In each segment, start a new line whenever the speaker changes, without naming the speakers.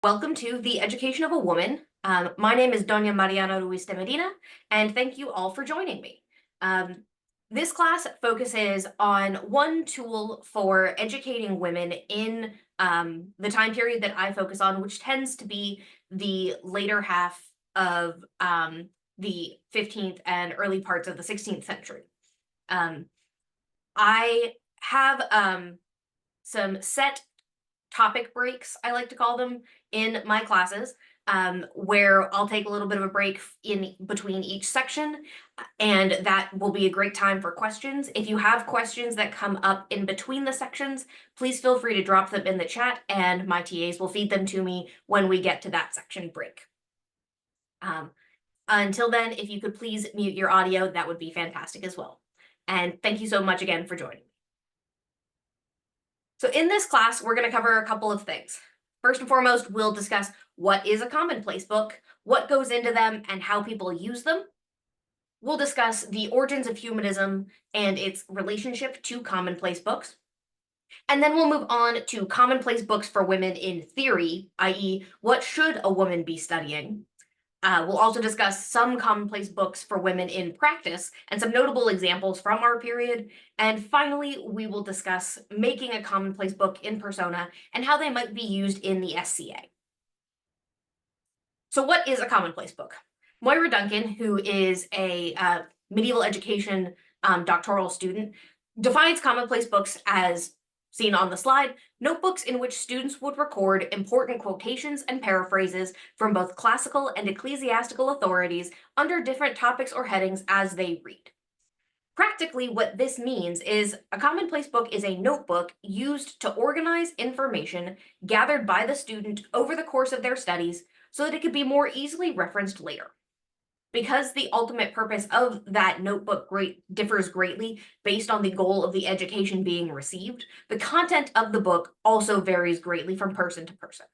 Welcome to The Education of a Woman. My name is Doña Mariana Ruiz de Medina, and thank you all for joining me. This class focuses on one tool for educating women in the time period that I focus on, which tends to be the later half of the 15th and early parts of the 16th century. I have some set topic breaks, I like to call them, in my classes, where I'll take a little bit of a break in between each section, and that will be a great time for questions. If you have questions that come up in between the sections, please feel free to drop them in the chat, and my TAs will feed them to me when we get to that section break. Until then, if you could please mute your audio, that would be fantastic as well. And thank you so much again for joining me. So in this class, we're going to cover a couple of things. First and foremost, we'll discuss what is a commonplace book, what goes into them, and how people use them. We'll discuss the origins of humanism and its relationship to commonplace books. And then we'll move on to commonplace books for women in theory, i.e., what should a woman be studying? We'll also discuss some commonplace books for women in practice and some notable examples from our period. And finally, we will discuss making a commonplace book in persona and how they might be used in the SCA. So what is a commonplace book? Moira Duncan, who is a medieval education doctoral student, defines commonplace books as seen on the slide, notebooks in which students would record important quotations and paraphrases from both classical and ecclesiastical authorities under different topics or headings as they read. Practically, what this means is a commonplace book is a notebook used to organize information gathered by the student over the course of their studies so that it could be more easily referenced later. Because the ultimate purpose of that notebook differs greatly based on the goal of the education being received, the content of the book also varies greatly from person to person.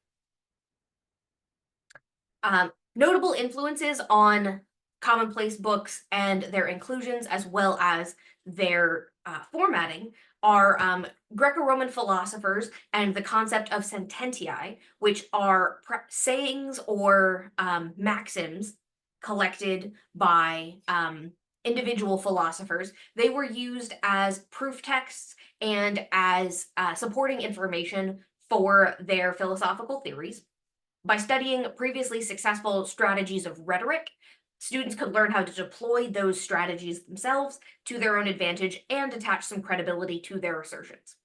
Notable influences on commonplace books and their inclusions, as well as their formatting, are Greco-Roman philosophers and the concept of sententiae, which are sayings or maxims collected by individual philosophers. They were used as proof texts and as supporting information for their philosophical theories. By studying previously successful strategies of rhetoric, students could learn how to deploy those strategies themselves to their own advantage and attach some credibility to their assertions.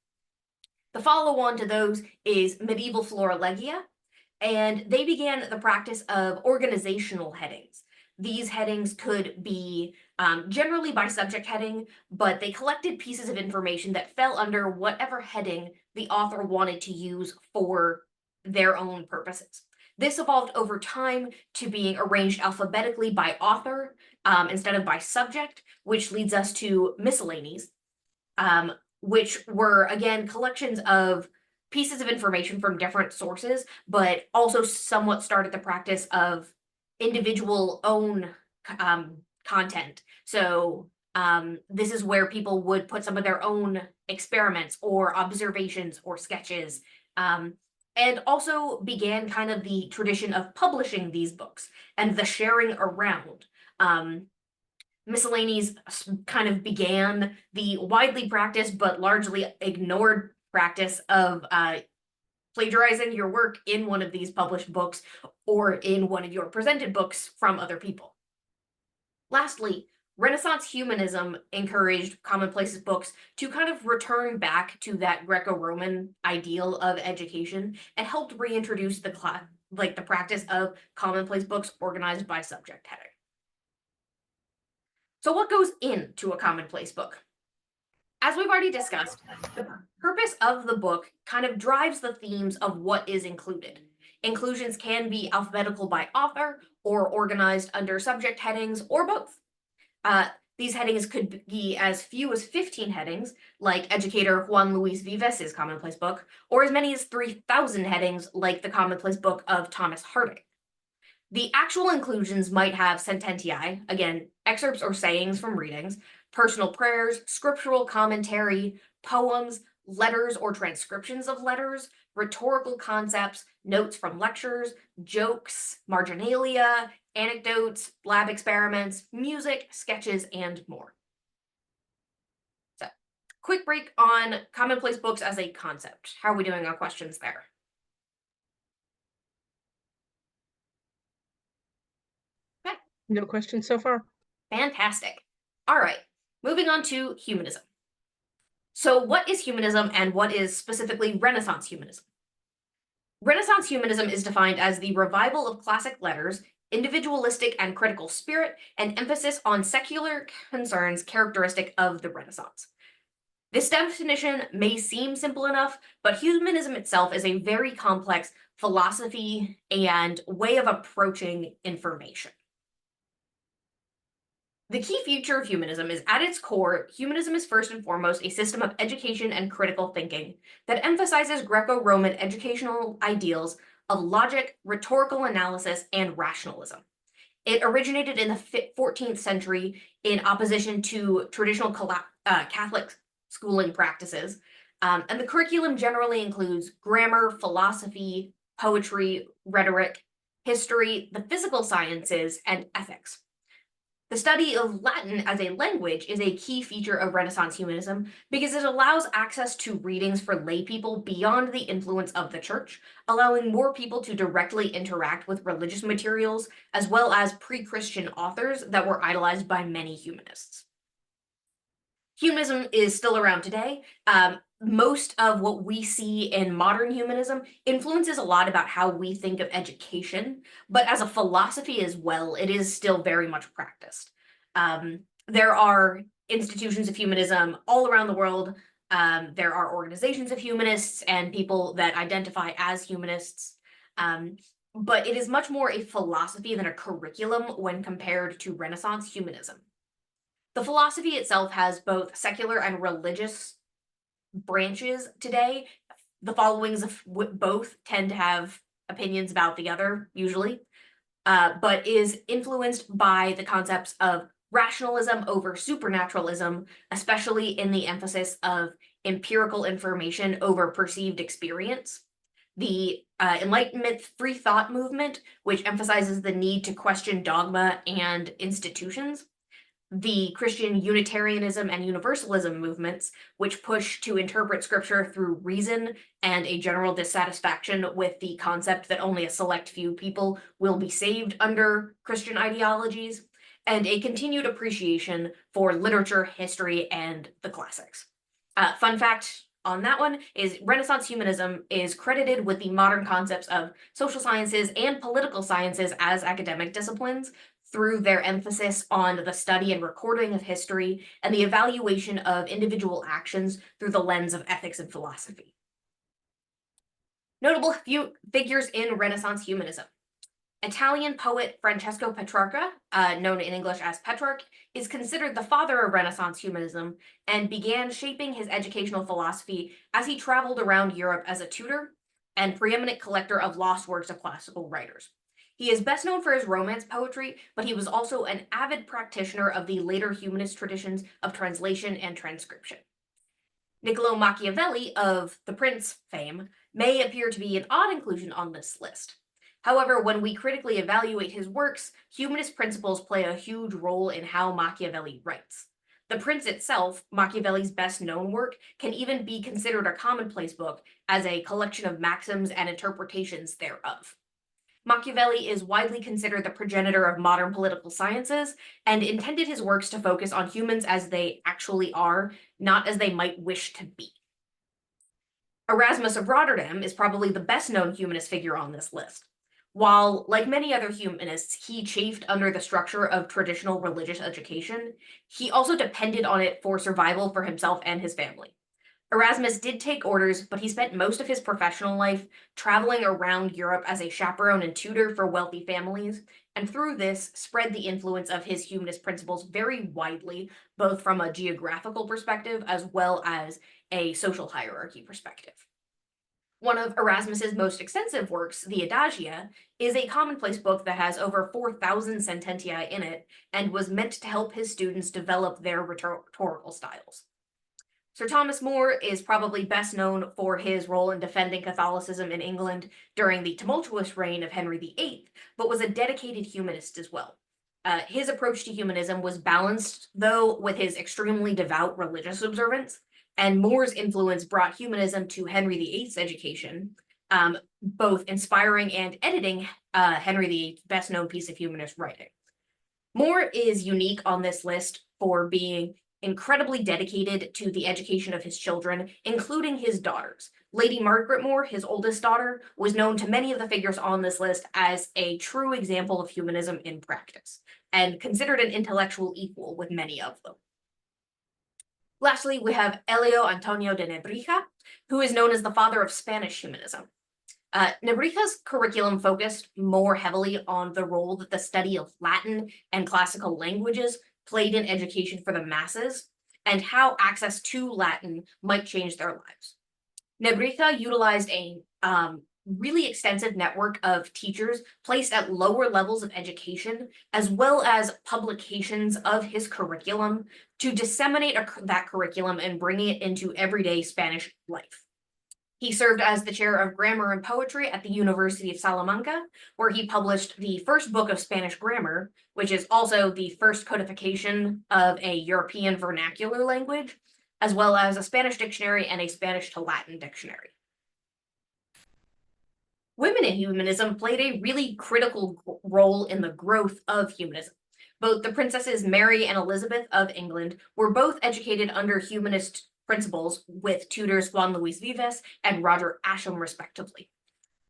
The follow-on to those is medieval florilegia, and they began the practice of organizational headings. These headings could be generally by subject heading, but they collected pieces of information that fell under whatever heading the author wanted to use for their own purposes. This evolved over time to being arranged alphabetically by author instead of by subject, which leads us to miscellanies, which were, again, collections of pieces of information from different sources, but also somewhat started the practice of individual own content. So this is where people would put some of their own experiments or observations or sketches, and also began kind of the tradition of publishing these books and the sharing around. Miscellanies kind of began the widely practiced but largely ignored practice of plagiarizing your work in one of these published books or in one of your presented books from other people. Lastly, Renaissance humanism encouraged commonplace books to kind of return back to that Greco-Roman ideal of education and helped reintroduce the practice of commonplace books organized by subject heading. So what goes into a commonplace book? As we've already discussed, the purpose of the book kind of drives the themes of what is included. Inclusions can be alphabetical by author or organized under subject headings or both. These headings could be as few as 15 headings, like educator Juan Luis Vives's commonplace book, or as many as 3,000 headings, like the commonplace book of Thomas Harding. The actual inclusions might have sententiae, again, excerpts or sayings from readings, personal prayers, scriptural commentary, poems, letters or transcriptions of letters, rhetorical concepts, notes from lectures, jokes, marginalia, anecdotes, lab experiments, music, sketches, and more. So, quick break on commonplace books as a concept. How are we doing on questions there? Okay,
No questions so far.
fantastic. All right, moving on to humanism. So, what is humanism and what is specifically Renaissance humanism? Renaissance humanism is defined as the revival of classic letters, individualistic and critical spirit, and emphasis on secular concerns characteristic of the Renaissance. This definition may seem simple enough, but humanism itself is a very complex philosophy and way of approaching information. The key feature of humanism is at its core, humanism is first and foremost a system of education and critical thinking that emphasizes Greco Roman educational ideals of logic, rhetorical analysis, and rationalism. It originated in the 14th century in opposition to traditional Catholic schooling practices, and the curriculum generally includes grammar, philosophy, poetry, rhetoric, history, the physical sciences, and ethics. The study of Latin as a language is a key feature of Renaissance humanism because it allows access to readings for lay people beyond the influence of the church, allowing more people to directly interact with religious materials as well as pre-Christian authors that were idolized by many humanists. Humanism is still around today. Most of what we see in modern humanism influences a lot about how we think of education, but as a philosophy as well, it is still very much practiced. There are institutions of humanism all around the world. There are organizations of humanists and people that identify as humanists. But it is much more a philosophy than a curriculum when compared to Renaissance humanism. The philosophy itself has both secular and religious branches today. The followings of both tend to have opinions about the other, usually, but is influenced by the concepts of rationalism over supernaturalism, especially in the emphasis of empirical information over perceived experience. The Enlightenment free thought movement, which emphasizes the need to question dogma and institutions, the Christian Unitarianism and Universalism movements, which push to interpret scripture through reason and a general dissatisfaction with the concept that only a select few people will be saved under Christian ideologies, and a continued appreciation for literature, history, and the classics. Fun fact on that one is Renaissance humanism is credited with the modern concepts of social sciences and political sciences as academic disciplines, through their emphasis on the study and recording of history and the evaluation of individual actions through the lens of ethics and philosophy. Notable figures in Renaissance humanism. Italian poet Francesco Petrarca, known in English as Petrarch, is considered the father of Renaissance humanism and began shaping his educational philosophy as he traveled around Europe as a tutor and preeminent collector of lost works of classical writers. He is best known for his romance poetry, but he was also an avid practitioner of the later humanist traditions of translation and transcription. Niccolo Machiavelli of The Prince fame may appear to be an odd inclusion on this list. However, when we critically evaluate his works, humanist principles play a huge role in how Machiavelli writes. The Prince itself, Machiavelli's best known work, can even be considered a commonplace book as a collection of maxims and interpretations thereof. Machiavelli is widely considered the progenitor of modern political sciences and intended his works to focus on humans as they actually are, not as they might wish to be. Erasmus of Rotterdam is probably the best known humanist figure on this list. While, like many other humanists, he chafed under the structure of traditional religious education, he also depended on it for survival for himself and his family. Erasmus did take orders, but he spent most of his professional life traveling around Europe as a chaperone and tutor for wealthy families, and through this spread the influence of his humanist principles very widely, both from a geographical perspective as well as a social hierarchy perspective. One of Erasmus's most extensive works, the Adagia, is a commonplace book that has over 4,000 sententia in it and was meant to help his students develop their rhetorical styles. Sir Thomas More is probably best known for his role in defending Catholicism in England during the tumultuous reign of Henry VIII, but was a dedicated humanist as well. His approach to humanism was balanced, though, with his extremely devout religious observance, and More's influence brought humanism to Henry VIII's education, both inspiring and editing Henry VIII's best-known piece of humanist writing. More is unique on this list for being incredibly dedicated to the education of his children, including his daughters. Lady Margaret More, his oldest daughter, was known to many of the figures on this list as a true example of humanism in practice, and considered an intellectual equal with many of them. Lastly, we have Elio Antonio de Nebrija, who is known as the father of Spanish humanism. Nebrija's curriculum focused more heavily on the role that the study of Latin and classical languages played in education for the masses, and how access to Latin might change their lives. Nebrija utilized a really extensive network of teachers placed at lower levels of education, as well as publications of his curriculum to disseminate that curriculum and bring it into everyday Spanish life. He served as the chair of grammar and poetry at the University of Salamanca, where he published the first book of Spanish grammar, which is also the first codification of a European vernacular language, as well as a Spanish dictionary and a Spanish to Latin dictionary. Women in humanism played a really critical role in the growth of humanism. Both the princesses Mary and Elizabeth of England were both educated under humanist principles with tutors Juan Luis Vives and Roger Ascham, respectively.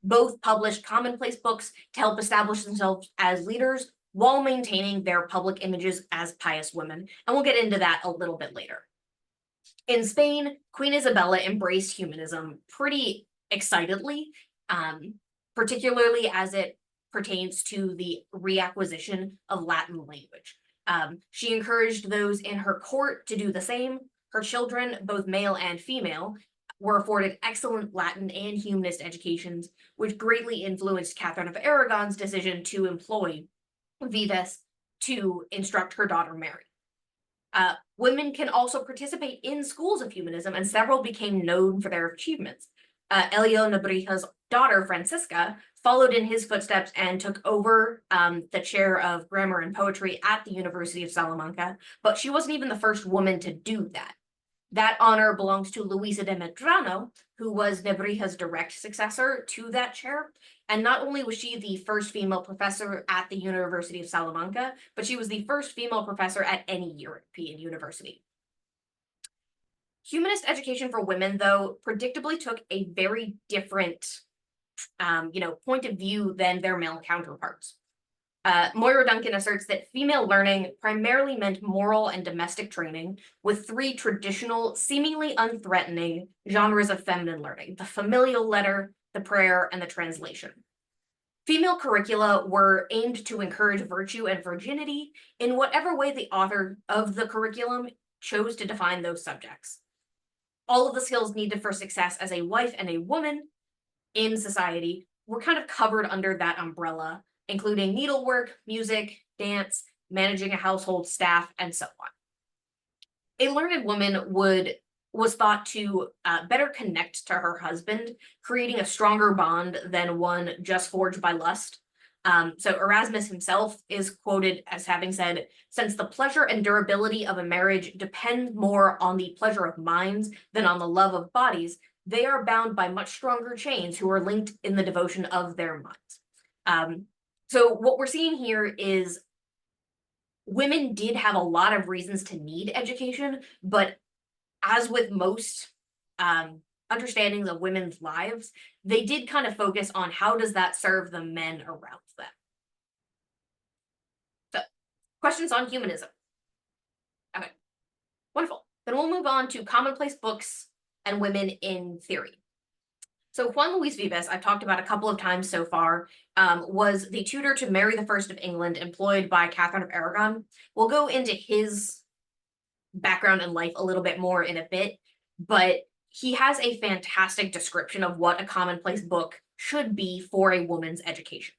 Both published commonplace books to help establish themselves as leaders while maintaining their public images as pious women, and we'll get into that a little bit later. In Spain, Queen Isabella embraced humanism pretty excitedly, particularly as it pertains to the reacquisition of Latin language. She encouraged those in her court to do the same. Her children, both male and female, were afforded excellent Latin and humanist educations, which greatly influenced Catherine of Aragon's decision to employ Vives to instruct her daughter Mary. Women can also participate in schools of humanism, and several became known for their achievements. Elio Nebrija's daughter, Francisca, followed in his footsteps and took over the chair of grammar and poetry at the University of Salamanca, but she wasn't even the first woman to do that. That honor belongs to Luisa de Medrano, who was Nebrija's direct successor to that chair. And not only was she the first female professor at the University of Salamanca, but she was the first female professor at any European university. Humanist education for women, though, predictably took a very different point of view than their male counterparts. Moira Duncan asserts that female learning primarily meant moral and domestic training, with three traditional, seemingly unthreatening genres of feminine learning: the familial letter, the prayer, and the translation. Female curricula were aimed to encourage virtue and virginity in whatever way the author of the curriculum chose to define those subjects. All of the skills needed for success as a wife and a woman in society were kind of covered under that umbrella, including needlework, music, dance, managing a household staff, and so on. A learned woman was thought to better connect to her husband, creating a stronger bond than one just forged by lust. So Erasmus himself is quoted as having said, "Since the pleasure and durability of a marriage depend more on the pleasure of minds than on the love of bodies, they are bound by much stronger chains who are linked in the devotion of their minds." So what we're seeing here is women did have a lot of reasons to need education, but as with most understandings of women's lives, they did kind of focus on how does that serve the men around them. So, questions on humanism? Okay, wonderful. Then we'll move on to commonplace books and women in theory. So Juan Luis Vives, I've talked about a couple of times so far, was the tutor to Mary I of England employed by Catherine of Aragon. We'll go into his background and life a little bit more in a bit, but he has a fantastic description of what a commonplace book should be for a woman's education.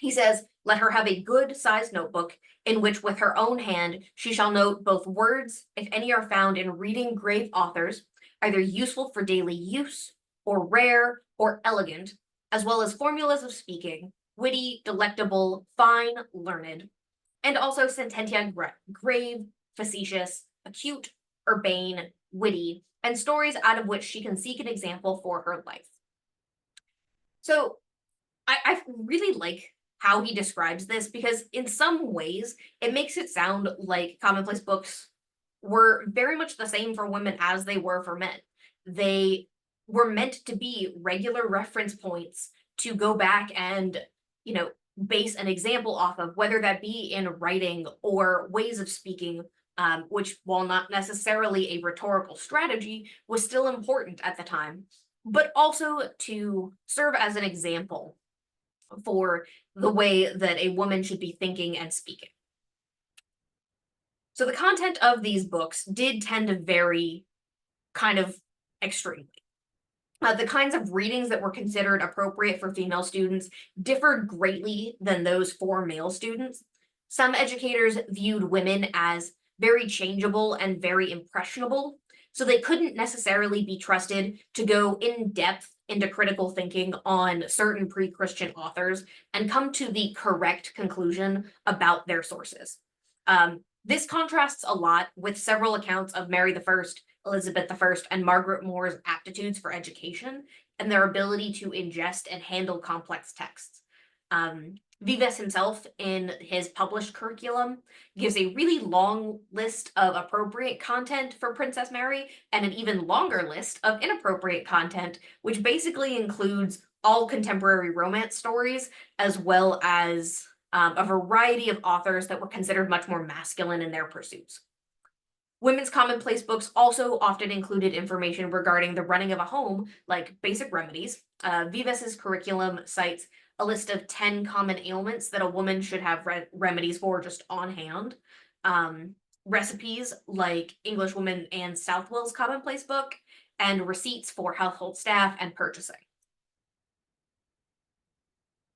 He says, "Let her have a good-sized notebook, in which with her own hand she shall note both words, if any are found in reading grave authors, either useful for daily use, or rare, or elegant, as well as formulas of speaking, witty, delectable, fine, learned, and also sententia grave, facetious, acute, urbane, witty, and stories out of which she can seek an example for her life." So I really like how he describes this because in some ways it makes it sound like commonplace books were very much the same for women as they were for men. They were meant to be regular reference points to go back and, you know, base an example off of, whether that be in writing or ways of speaking, which, while not necessarily a rhetorical strategy, was still important at the time, but also to serve as an example for the way that a woman should be thinking and speaking. So the content of these books did tend to vary kind of extremely. The kinds of readings that were considered appropriate for female students differed greatly than those for male students. Some educators viewed women as very changeable and very impressionable, so they couldn't necessarily be trusted to go in depth into critical thinking on certain pre Christian authors and come to the correct conclusion about their sources. This contrasts a lot with several accounts of Mary I, Elizabeth I, and Margaret Moore's aptitudes for education and their ability to ingest and handle complex texts. Vives himself, in his published curriculum, gives a really long list of appropriate content for Princess Mary and an even longer list of inappropriate content, which basically includes all contemporary romance stories, as well as a variety of authors that were considered much more masculine in their pursuits. Women's commonplace books also often included information regarding the running of a home, like basic remedies. Vives's curriculum cites a list of 10 common ailments that a woman should have remedies for just on hand. Recipes like Englishwoman Anne Southwell's commonplace book, and receipts for household staff and purchasing.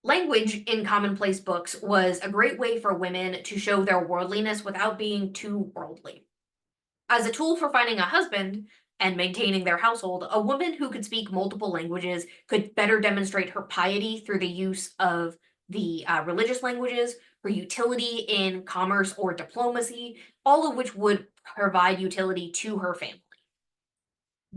Language in commonplace books was a great way for women to show their worldliness without being too worldly. As a tool for finding a husband and maintaining their household, a woman who could speak multiple languages could better demonstrate her piety through the use of the religious languages, her utility in commerce or diplomacy, all of which would provide utility to her family.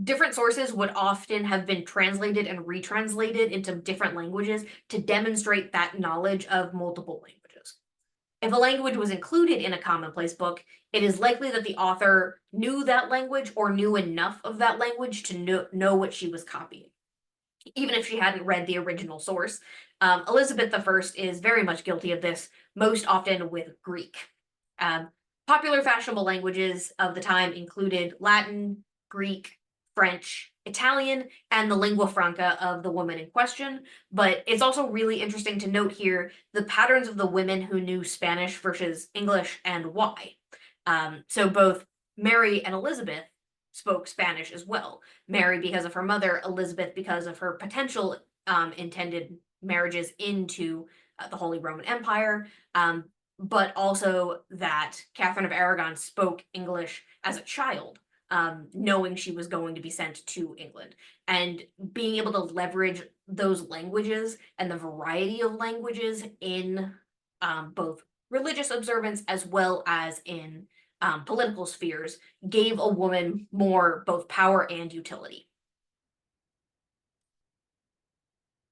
Different sources would often have been translated and retranslated into different languages to demonstrate that knowledge of multiple languages. If a language was included in a commonplace book, it is likely that the author knew that language or knew enough of that language to know what she was copying, even if she hadn't read the original source. Elizabeth I is very much guilty of this, most often with Greek. Popular fashionable languages of the time included Latin, Greek, French, Italian, and the lingua franca of the woman in question. But it's also really interesting to note here the patterns of the women who knew Spanish versus English and why. So both Mary and Elizabeth spoke Spanish as well. Mary because of her mother, Elizabeth because of her potential intended marriages into the Holy Roman Empire, but also that Catherine of Aragon spoke English as a child, knowing she was going to be sent to England. And being able to leverage those languages and the variety of languages in both religious observance as well as in political spheres gave a woman more both power and utility.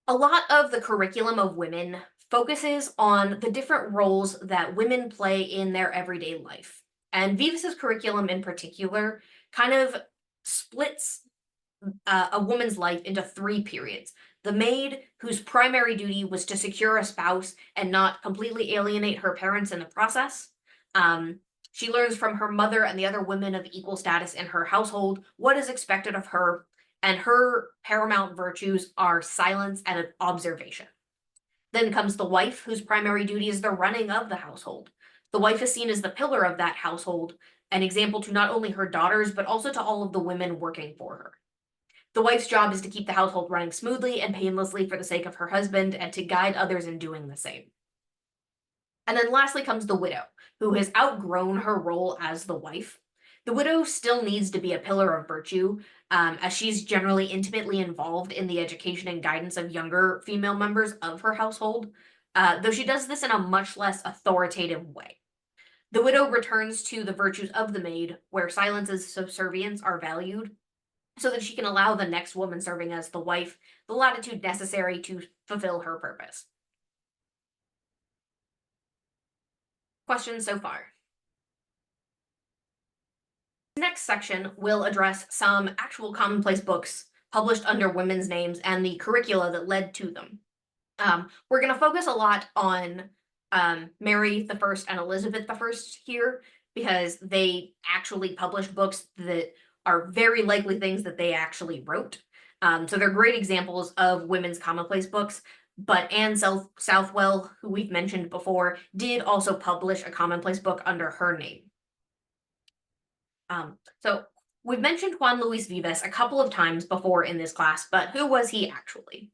A lot of the curriculum of women focuses on the different roles that women play in their everyday life. And Vives's curriculum in particular kind of splits a woman's life into 3 periods. The maid, whose primary duty was to secure a spouse and not completely alienate her parents in the process. She learns from her mother and the other women of equal status in her household what is expected of her, and her paramount virtues are silence and observation. Then comes the wife, whose primary duty is the running of the household. The wife is seen as the pillar of that household, an example to not only her daughters, but also to all of the women working for her. The wife's job is to keep the household running smoothly and painlessly for the sake of her husband and to guide others in doing the same. And then lastly comes the widow, who has outgrown her role as the wife. The widow still needs to be a pillar of virtue, as she's generally intimately involved in the education and guidance of younger female members of her household, though she does this in a much less authoritative way. The widow returns to the virtues of the maid, where silence and subservience are valued, so that she can allow the next woman serving as the wife the latitude necessary to fulfill her purpose. Questions so far? Next section will address some actual commonplace books published under women's names and the curricula that led to them. We're going to focus a lot on Mary the First and Elizabeth the First here because they actually published books that are very likely things that they actually wrote. So they're great examples of women's commonplace books. But Anne Southwell, who we've mentioned before, did also publish a commonplace book under her name. So we've mentioned Juan Luis Vives a couple of times before in this class, but who was he actually?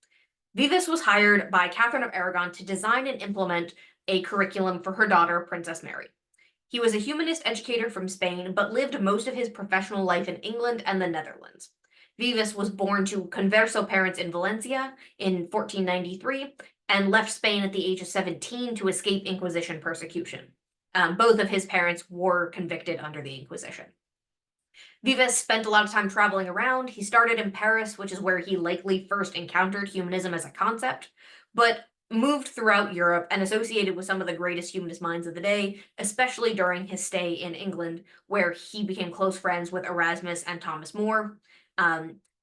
Vives was hired by Catherine of Aragon to design and implement a curriculum for her daughter, Princess Mary. He was a humanist educator from Spain, but lived most of his professional life in England and the Netherlands. Vives was born to converso parents in Valencia in 1493 and left Spain at the age of 17 to escape Inquisition persecution. Both of his parents were convicted under the Inquisition. Vives spent a lot of time traveling around. He started in Paris, which is where he likely first encountered humanism as a concept, but moved throughout Europe and associated with some of the greatest humanist minds of the day, especially during his stay in England, where he became close friends with Erasmus and Thomas More.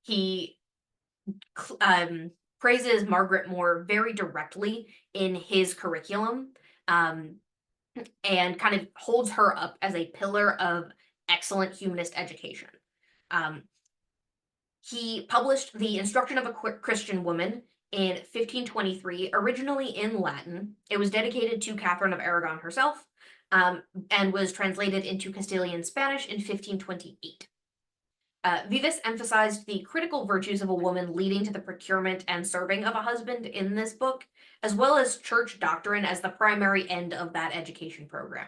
He praises Margaret More very directly in his curriculum, and kind of holds her up as a pillar of excellent humanist education. He published The Instruction of a Christian Woman in 1523, originally in Latin. It was dedicated to Catherine of Aragon herself, and was translated into Castilian Spanish in 1528. Vives emphasized the critical virtues of a woman leading to the procurement and serving of a husband in this book, as well as church doctrine as the primary end of that education program.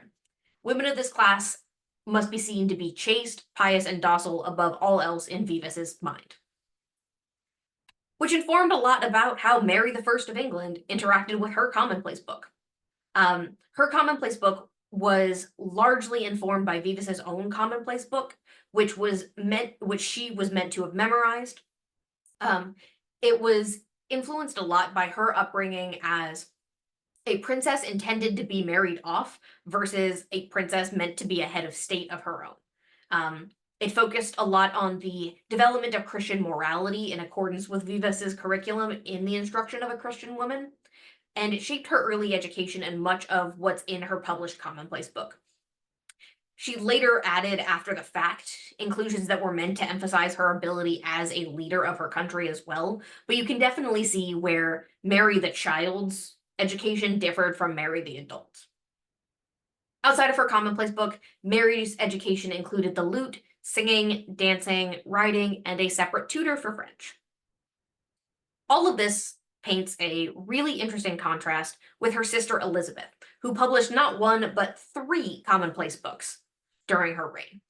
Women of this class must be seen to be chaste, pious, and docile above all else in Vives's mind. Which informed a lot about how Mary the First of England interacted with her commonplace book. Her commonplace book was largely informed by Vives's own commonplace book, which she was meant to have memorized. It was influenced a lot by her upbringing as a princess intended to be married off versus a princess meant to be a head of state of her own. It focused a lot on the development of Christian morality in accordance with Vives's curriculum in the instruction of a Christian woman, and it shaped her early education and much of what's in her published commonplace book. She later added, after the fact, inclusions that were meant to emphasize her ability as a leader of her country as well, but you can definitely see where Mary the child's education differed from Mary the adult. Outside of her commonplace book, Mary's education included the lute, singing, dancing, writing, and a separate tutor for French. All of this paints a really interesting contrast with her sister Elizabeth, who published not one but 3 commonplace books during her reign.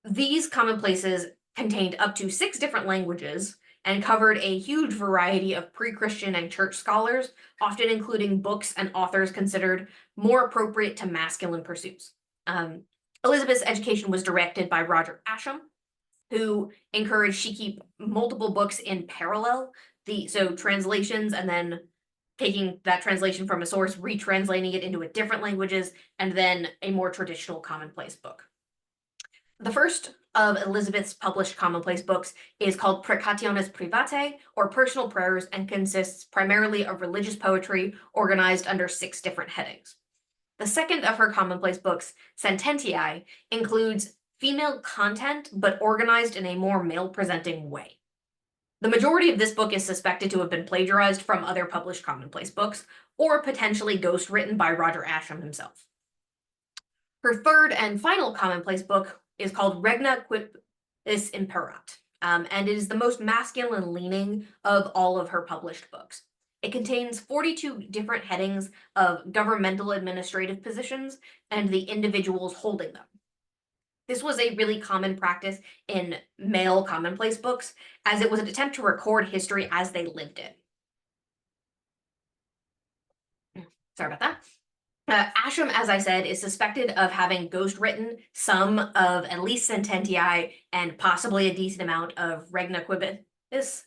These commonplaces contained up to 6 different languages and covered a huge variety of pre-Christian and church scholars, often including books and authors considered more appropriate to masculine pursuits. Elizabeth's education was directed by Roger Ascham, who encouraged she keep multiple books in parallel, so translations and then taking that translation from a source, retranslating it into a different languages, and then a more traditional commonplace book. The first of Elizabeth's published commonplace books is called Precationes Privatae, or Personal Prayers, and consists primarily of religious poetry organized under 6 different headings. The second of her commonplace books, Sententiae, includes female content, but organized in a more male-presenting way. The majority of this book is suspected to have been plagiarized from other published commonplace books, or potentially ghost-written by Roger Ascham himself. Her third and final commonplace book is called Regna Quibus Imperat, and it is the most masculine-leaning of all of her published books. It contains 42 different headings of governmental administrative positions and the individuals holding them. This was a really common practice in male commonplace books, as it was an attempt to record history as they lived it. Sorry about that. Ascham, as I said, is suspected of having ghostwritten some of at least Sententiae and possibly a decent amount of Regna Quibus.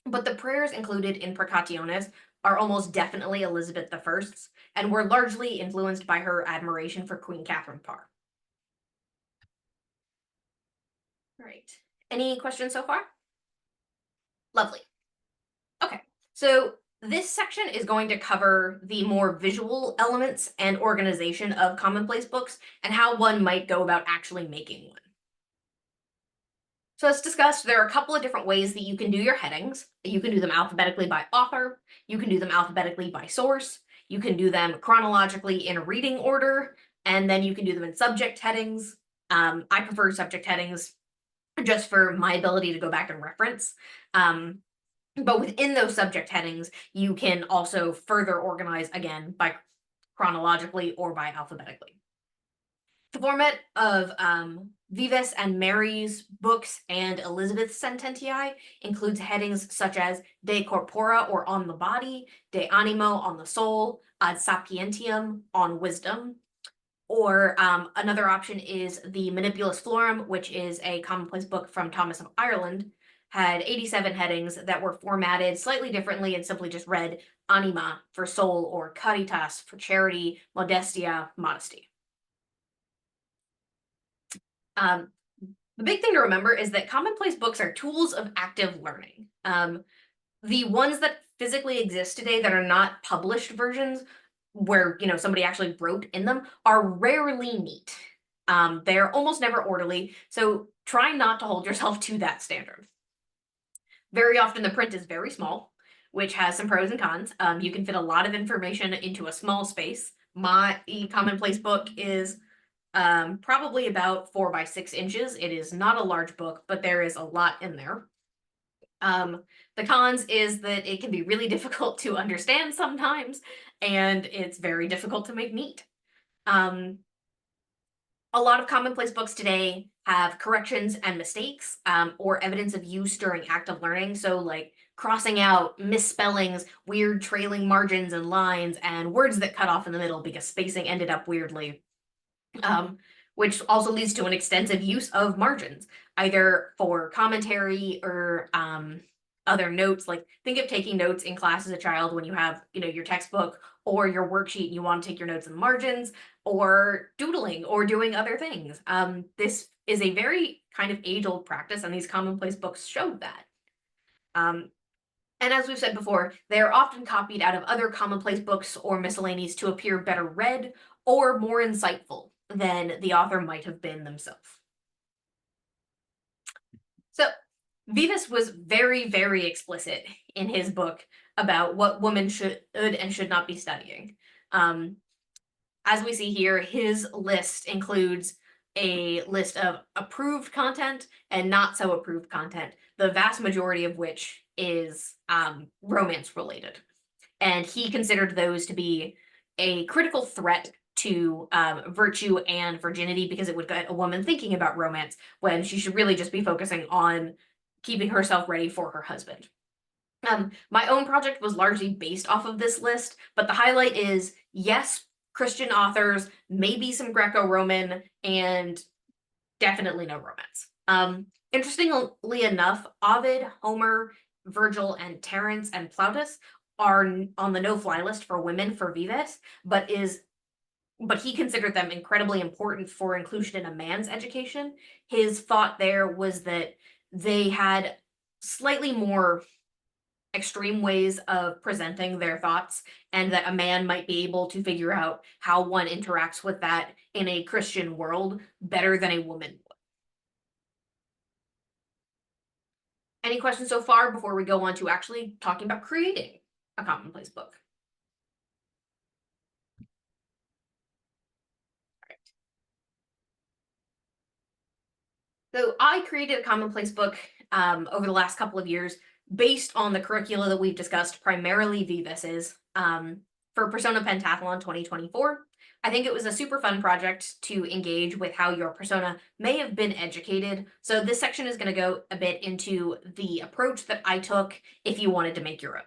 But the prayers included in Precationes are almost definitely Elizabeth I's and were largely influenced by her admiration for Queen Catherine Parr. All right. Any questions so far? Lovely. Okay, so this section is going to cover the more visual elements and organization of commonplace books and how one might go about actually making one. So as discussed, there are a couple of different ways that you can do your headings. You can do them alphabetically by author, you can do them alphabetically by source, you can do them chronologically in reading order, and then you can do them in subject headings. I prefer subject headings just for my ability to go back and reference. But within those subject headings, you can also further organize, again, by chronologically or by alphabetically. The format of Vives and Mary's books and Elizabeth's Sententiae includes headings such as De Corpora, or on the body, De Animo, on the soul, Ad Sapientiam, on wisdom. Or another option is the Manipulus Florum, which is a commonplace book from Thomas of Ireland, had 87 headings that were formatted slightly differently and simply just read anima for soul, or caritas for charity, modestia, modesty. The big thing to remember is that commonplace books are tools of active learning. The ones that physically exist today that are not published versions where somebody actually wrote in them are rarely neat. They're almost never orderly, so try not to hold yourself to that standard. Very often the print is very small, which has some pros and cons. You can fit a lot of information into a small space. My commonplace book is probably about 4 by 6 inches. It is not a large book, but there is a lot in there. The cons is that it can be really difficult to understand sometimes, and it's very difficult to make neat. A lot of commonplace books today have corrections and mistakes, or evidence of use during active learning. So like crossing out, misspellings, weird trailing margins and lines, and words that cut off in the middle because spacing ended up weirdly. Which also leads to an extensive use of margins, either for commentary or other notes. Like think of taking notes in class as a child when you have, your textbook or your worksheet and you want to take your notes in the margins, or doodling or doing other things. This is a very kind of age-old practice, and these commonplace books showed that. And as we've said before, they are often copied out of other commonplace books or miscellanies to appear better read or more insightful than the author might have been themselves. So Vives was very, very explicit in his book about what women should and should not be studying. As we see here, his list includes a list of approved content and not so approved content, the vast majority of which is romance related. And he considered those to be a critical threat to virtue and virginity, because it would get a woman thinking about romance when she should really just be focusing on keeping herself ready for her husband. My own project was largely based off of this list, but the highlight is, yes, Christian authors, maybe some Greco-Roman, and definitely no romance. Interestingly enough, Ovid, Homer, Virgil, and Terence and Plautus are on the no-fly list for women for Vives, but he considered them incredibly important for inclusion in a man's education. His thought there was that they had slightly more extreme ways of presenting their thoughts, and that a man might be able to figure out how one interacts with that in a Christian world better than a woman would. Any questions so far before we go on to actually talking about creating a commonplace book? So I created a commonplace book over the last couple of years based on the curricula that we've discussed, primarily VVIS's, for Persona Pentathlon 2024. I think it was a super fun project to engage with how your persona may have been educated. So this section is going to go a bit into the approach that I took if you wanted to make your own.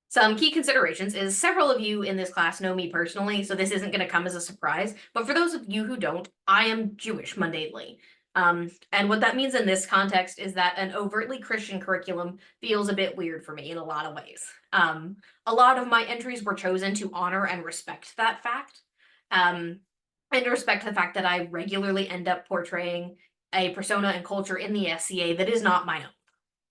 Some key considerations is several of you in this class know me personally, so this isn't going to come as a surprise. But for those of you who don't, I am Jewish mundanely. And what that means in this context is that an overtly Christian curriculum feels a bit weird for me in a lot of ways. A lot of my entries were chosen to honor and respect that fact, and respect the fact that I regularly end up portraying a persona and culture in the SCA that is not my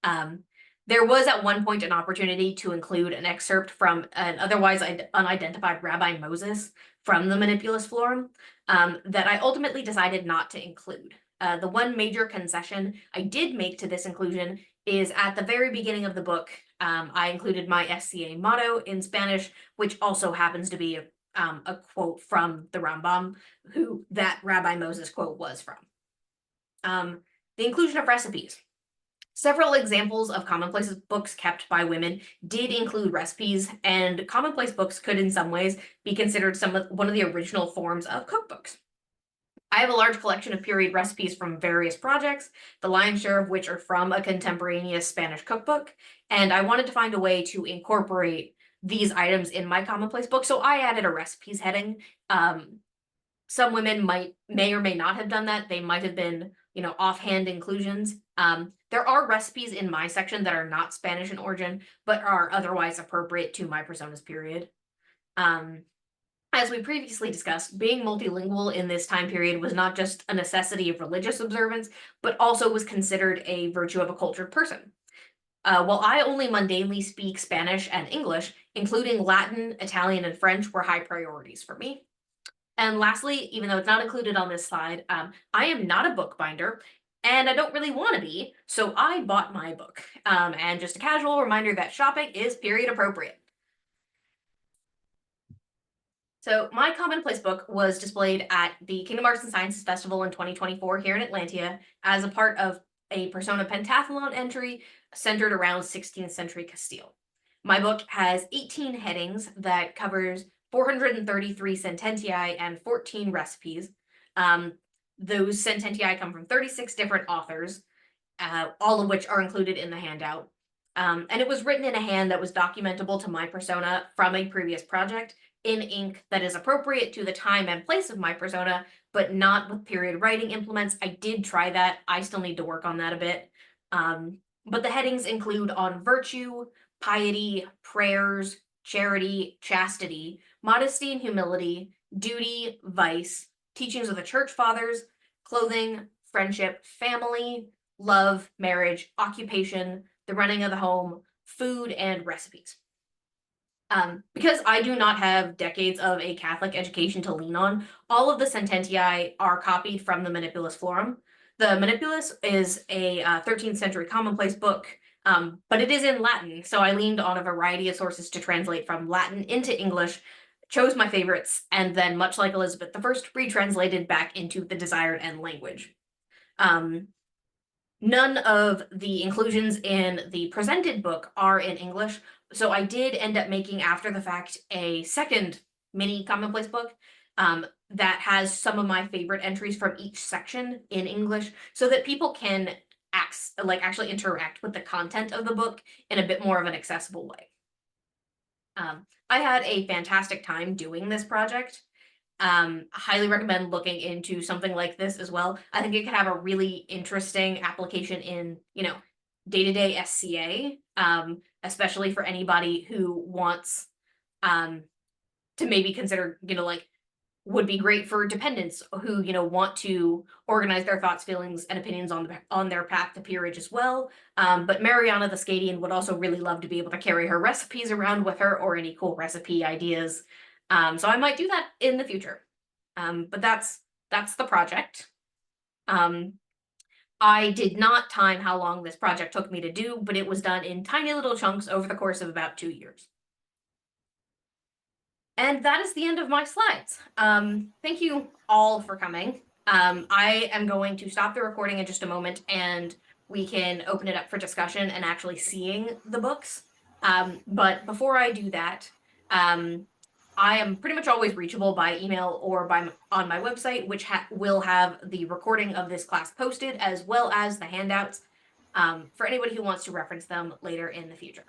own. There was at one point an opportunity to include an excerpt from an otherwise unidentified Rabbi Moses from the Manipulus Florum that I ultimately decided not to include. The one major concession I did make to this inclusion is at the very beginning of the book, I included my SCA motto in Spanish, which also happens to be a quote from the Rambam, who that Rabbi Moses quote was from. The inclusion of recipes. Several examples of Commonplace books kept by women did include recipes, and Commonplace books could in some ways be considered one of the original forms of cookbooks. I have a large collection of period recipes from various projects, the lion's share of which are from a contemporaneous Spanish cookbook, and I wanted to find a way to incorporate these items in my Commonplace book, so I added a recipes heading. Some women may or may not have done that. They might have been, offhand inclusions. There are recipes in my section that are not Spanish in origin, but are otherwise appropriate to my personas period. As we previously discussed, being multilingual in this time period was not just a necessity of religious observance, but also was considered a virtue of a cultured person. While I only mundanely speak Spanish and English, including Latin, Italian, and French were high priorities for me. And lastly, even though it's not included on this slide, I am not a bookbinder, and I don't really want to be, so I bought my book. And just a casual reminder that shopping is period appropriate. So my Commonplace book was displayed at the Kingdom Arts and Sciences Festival in 2024 here in Atlantia as a part of a Persona Pentathlon entry centered around 16th century Castile. My book has 18 headings that covers 433 sententiae and 14 recipes. Those sententiae come from 36 different authors, all of which are included in the handout. And it was written in a hand that was documentable to my persona from a previous project in ink that is appropriate to the time and place of my persona, but not with period writing implements. I did try that. I still need to work on that a bit. But the headings include on virtue, piety, prayers, charity, chastity, modesty and humility, duty, vice, teachings of the church fathers, clothing, friendship, family, love, marriage, occupation, the running of the home, food, and recipes. Because I do not have decades of a Catholic education to lean on, all of the sententiae are copied from the Manipulus Florum. The Manipulus is a 13th century commonplace book, but it is in Latin, so I leaned on a variety of sources to translate from Latin into English, chose my favorites, and then, much like Elizabeth I, retranslated back into the desired end language. None of the inclusions in the presented book are in English, so I did end up making, after the fact, a second mini Commonplace book that has some of my favorite entries from each section in English, so that people can actually interact with the content of the book in a bit more of an accessible way. I had a fantastic time doing this project. Highly recommend looking into something like this as well. I think it could have a really interesting application in, day-to-day SCA, especially for anybody who wants to maybe consider, would be great for dependents who, want to organize their thoughts, feelings, and opinions on their path to peerage as well. But Mariana the Scadian would also really love to be able to carry her recipes around with her, or any cool recipe ideas. So I might do that in the future. But that's the project. I did not time how long this project took me to do, but it was done in tiny little chunks over the course of about 2 years. And that is the end of my slides. Thank you all for coming. I am going to stop the recording in just a moment and we can open it up for discussion and actually seeing the books. But before I do that, I am pretty much always reachable by email or on my website, which will have the recording of this class posted as well as the handouts for anybody who wants to reference them later in the future.